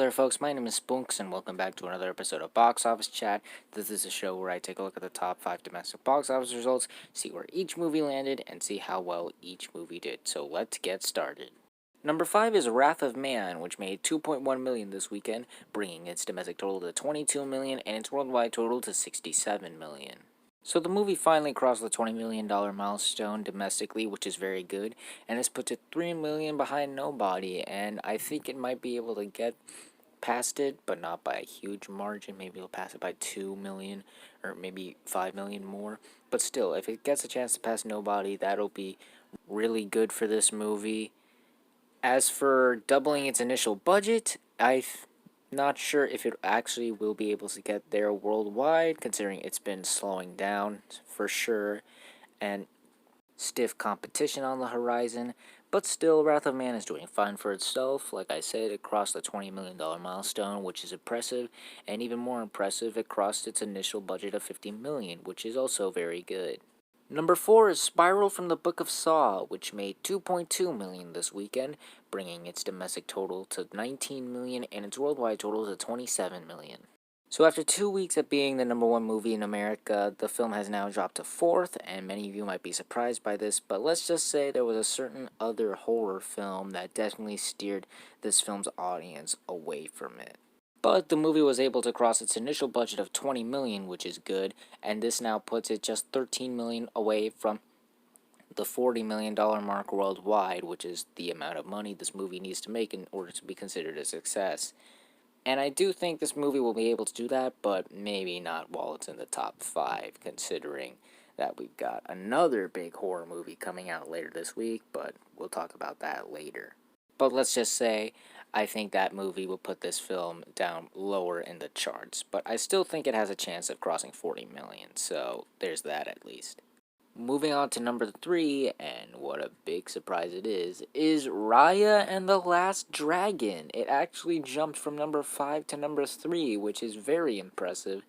there, folks. My name is Spunks, and welcome back to another episode of Box Office Chat. This is a show where I take a look at the top 5 domestic box office results, see where each movie landed, and see how well each movie did. So let's get started. Number 5 is Wrath of Man, which made $2.1 million this weekend, bringing its domestic total to $22 million and its worldwide total to $67 million. So the movie finally crossed the $20 million milestone domestically, which is very good, and it's put it $3 million behind Nobody, and I think it might be able to get past it, but not by a huge margin. Maybe it'll pass it by 2 million, or maybe 5 million more. But still, if it gets a chance to pass Nobody, that'll be really good for this movie. As for doubling its initial budget, I'm not sure if it actually will be able to get there worldwide, considering it's been slowing down for sure, and stiff competition on the horizon. But still, Wrath of Man is doing fine for itself. Like I said, it crossed the $20 million milestone, which is impressive, and even more impressive, it crossed its initial budget of $50 million, which is also very good. Number 4 is Spiral from the Book of Saw, which made $2.2 million this weekend, bringing its domestic total to $19 million and its worldwide total to $27 million. So after 2 weeks of being the number 1 movie in America, the film has now dropped to 4th, and many of you might be surprised by this, but let's just say there was a certain other horror film that definitely steered this film's audience away from it. But the movie was able to cross its initial budget of $20 million, which is good, and this now puts it just $13 million away from the $40 million mark worldwide, which is the amount of money this movie needs to make in order to be considered a success. And I do think this movie will be able to do that, but maybe not while it's in the top 5, considering that we've got another big horror movie coming out later this week, but we'll talk about that later. But let's just say, I think that movie will put this film down lower in the charts, but I still think it has a chance of crossing 40 million, so there's that at least. Moving on to number 3, and what a big surprise it is Raya and the Last Dragon. It actually jumped from number 5 to number 3, which is very impressive,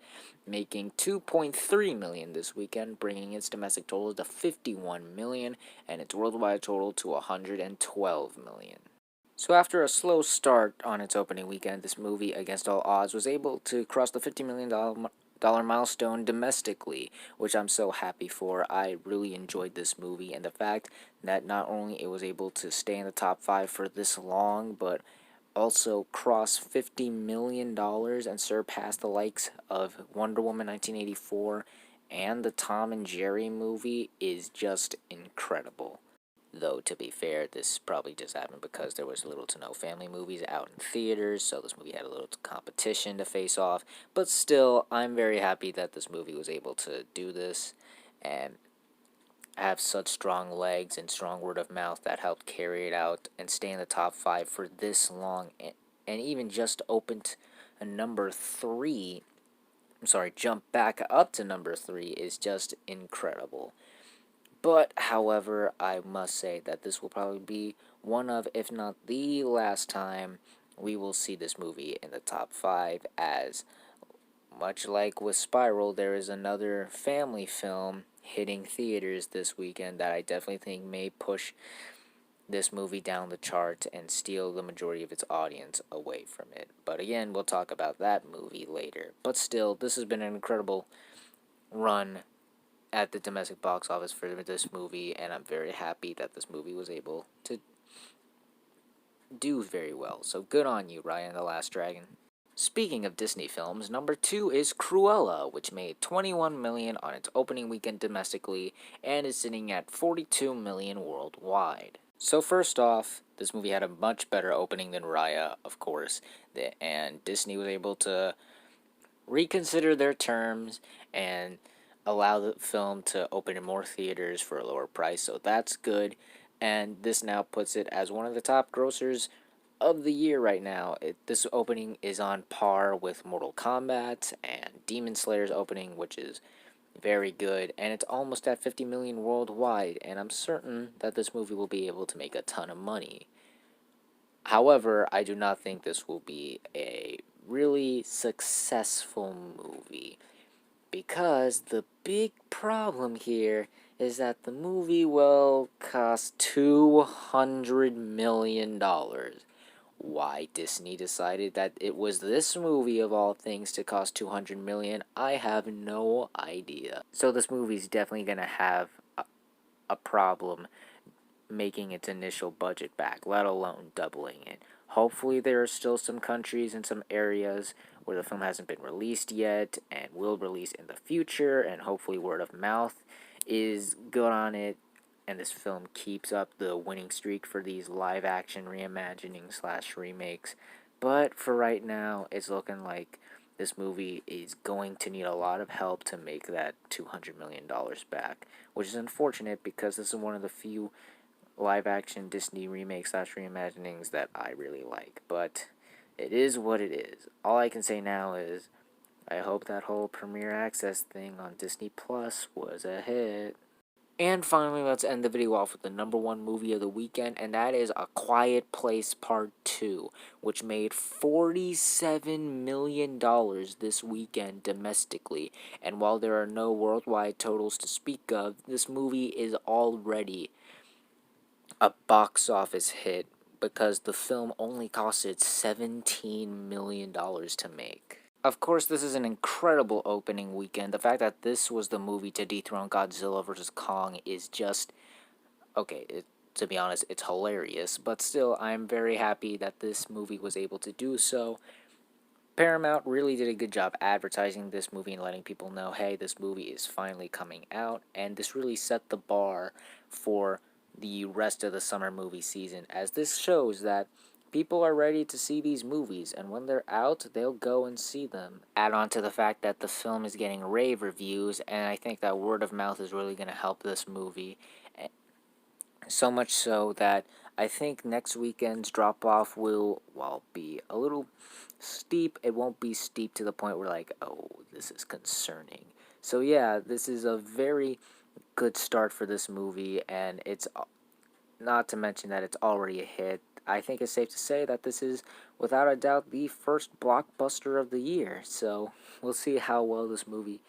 making $2.3 million this weekend, bringing its domestic total to $51 million and its worldwide total to $112 million. So after a slow start on its opening weekend, this movie, against all odds, was able to cross the $50 million milestone domestically, which I'm so happy for. I really enjoyed this movie, and the fact that not only it was able to stay in the top 5 for this long, but also cross $50 million and surpass the likes of Wonder Woman 1984 and the Tom and Jerry movie is just incredible. Though, to be fair, this probably just happened because there was little to no family movies out in theaters, so this movie had a little competition to face off. But still, I'm very happy that this movie was able to do this and have such strong legs and strong word of mouth that helped carry it out and stay in the top 5 for this long, and even just opened a number 3, jump back up to number 3 is just incredible. But, however, I must say that this will probably be one of, if not the last time, we will see this movie in the top 5, as, much like with Spiral, there is another family film hitting theaters this weekend that I definitely think may push this movie down the chart and steal the majority of its audience away from it. But again, we'll talk about that movie later. But still, this has been an incredible run at the domestic box office for this movie, and I'm very happy that this movie was able to do very well. So good on you, Raya and the Last Dragon. Speaking of Disney films, number 2 is Cruella, which made $21 million on its opening weekend domestically and is sitting at $42 million worldwide. So first off, this movie had a much better opening than Raya, of course, and Disney was able to reconsider their terms and allow the film to open in more theaters for a lower price, so that's good. And this now puts it as one of the top grossers of the year right now. This opening is on par with Mortal Kombat and Demon Slayer's opening, which is very good, and it's almost at 50 million worldwide, and I'm certain that this movie will be able to make a ton of money. However, I do not think this will be a really successful movie, because the big problem here is that the movie will cost $200 million, Why Disney decided that it was this movie of all things to cost 200 million, I have no idea. So this movie's definitely gonna have a problem making its initial budget back, let alone doubling it. Hopefully, there are still some countries and some areas where the film hasn't been released yet and will release in the future, and hopefully, word of mouth is good on it, and this film keeps up the winning streak for these live action reimagining slash remakes. But for right now, it's looking like this movie is going to need a lot of help to make that $200 million back, which is unfortunate because this is one of the few live action Disney remakes slash reimaginings that I really like. But it is what it is. All I can say now is I hope that whole Premiere Access thing on Disney Plus was a hit. And finally, let's end the video off with the number one movie of the weekend, and that is A Quiet Place Part 2, which made $47 million this weekend domestically. And while there are no worldwide totals to speak of, this movie is already a box office hit because the film only costed $17 million to make. Of course, this is an incredible opening weekend. The fact that this was the movie to dethrone Godzilla vs. Kong is just okay. To be honest, it's hilarious, but still, I'm very happy that this movie was able to do so. Paramount really did a good job advertising this movie and letting people know, hey, this movie is finally coming out, and this really set the bar for the rest of the summer movie season, as this shows that people are ready to see these movies, and when they're out, they'll go and see them. Add on to the fact that the film is getting rave reviews, and I think that word of mouth is really going to help this movie. So much so that I think next weekend's drop off will, well, be a little steep. It won't be steep to the point where, like, oh, this is concerning. So, yeah, this is a very good start for this movie, and it's not to mention that it's already a hit. I think it's safe to say that this is, without a doubt, the first blockbuster of the year. So, we'll see how well this movie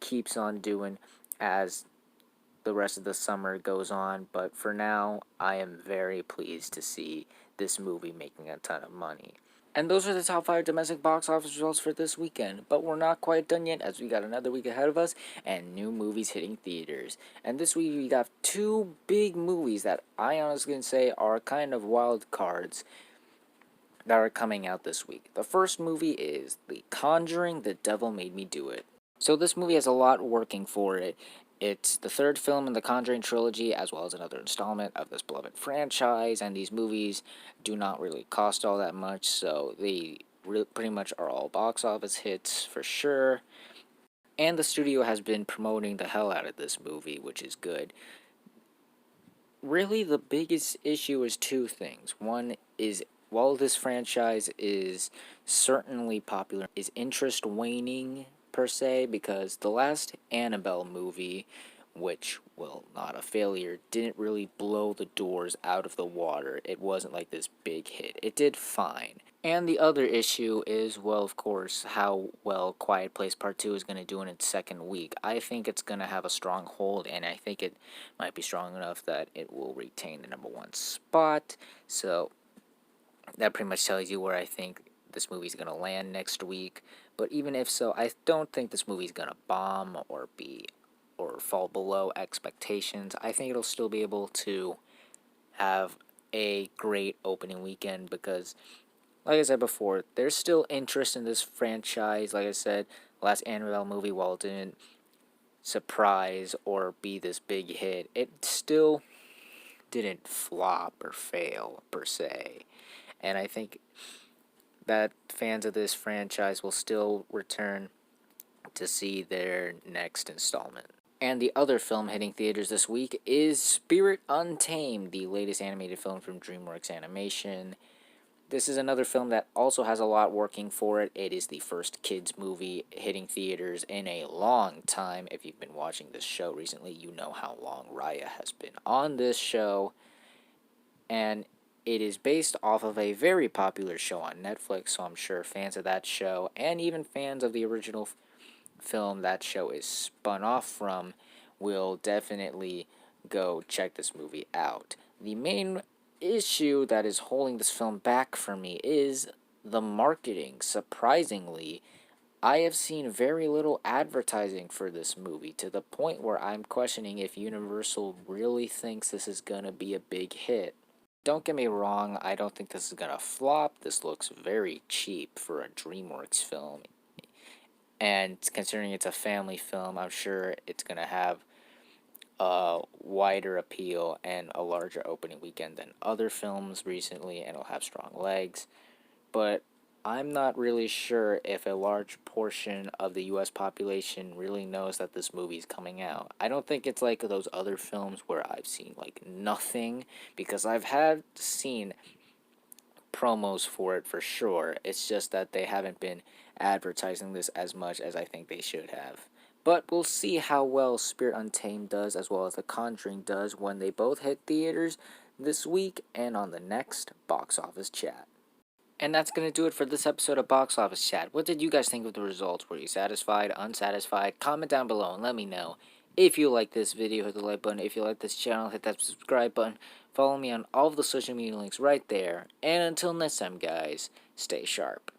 keeps on doing as the rest of the summer goes on, but for now, I am very pleased to see this movie making a ton of money. And those are the top 5 domestic box office results for this weekend. But we're not quite done yet, as we got another week ahead of us and new movies hitting theaters. And this week we got 2 big movies that I honestly can say are kind of wild cards that are coming out this week. The first movie is The Conjuring, The Devil Made Me Do It. So this movie has a lot working for it. It's the third film in the Conjuring trilogy, as well as another installment of this beloved franchise, and these movies do not really cost all that much, so they pretty much are all box office hits for sure. And the studio has been promoting the hell out of this movie, which is good. Really, the biggest issue is two things. One is, while this franchise is certainly popular, is interest waning per se, because the last Annabelle movie, which, well, not a failure, didn't really blow the doors out of the water. It wasn't like this big hit. It did fine. And the other issue is, well, of course, how well Quiet Place Part 2 is going to do in its second week. I think it's going to have a strong hold, and I think it might be strong enough that it will retain the number one spot. So that pretty much tells you where I think this movie's going to land next week. But even if so, I don't think this movie's going to bomb or fall below expectations. I think it'll still be able to have a great opening weekend because, like I said before, there's still interest in this franchise. Like I said, last Annabelle movie, while it didn't surprise or be this big hit, it still didn't flop or fail per se. And I think that fans of this franchise will still return to see their next installment. And the other film hitting theaters this week is Spirit Untamed, the latest animated film from DreamWorks Animation. This is another film that also has a lot working for it. It is the first kids movie hitting theaters in a long time. If you've been watching this show recently, you know how long Raya has been on this show. And it is based off of a very popular show on Netflix, so I'm sure fans of that show and even fans of the original film that show is spun off from will definitely go check this movie out. The main issue that is holding this film back for me is the marketing. Surprisingly, I have seen very little advertising for this movie to the point where I'm questioning if Universal really thinks this is gonna be a big hit. Don't get me wrong, I don't think this is gonna flop. This looks very cheap for a DreamWorks film. And considering it's a family film, I'm sure it's gonna have a wider appeal and a larger opening weekend than other films recently, and it'll have strong legs. But I'm not really sure if a large portion of the US population really knows that this movie is coming out. I don't think it's like those other films where I've seen like nothing, because I've had seen promos for it for sure. It's just that they haven't been advertising this as much as I think they should have. But we'll see how well Spirit Untamed does, as well as The Conjuring does, when they both hit theaters this week and on the next box office chat. And that's going to do it for this episode of Box Office Chat. What did you guys think of the results? Were you satisfied, unsatisfied? Comment down below and let me know. If you like this video, hit the like button. If you like this channel, hit that subscribe button. Follow me on all of the social media links right there. And until next time, guys, stay sharp.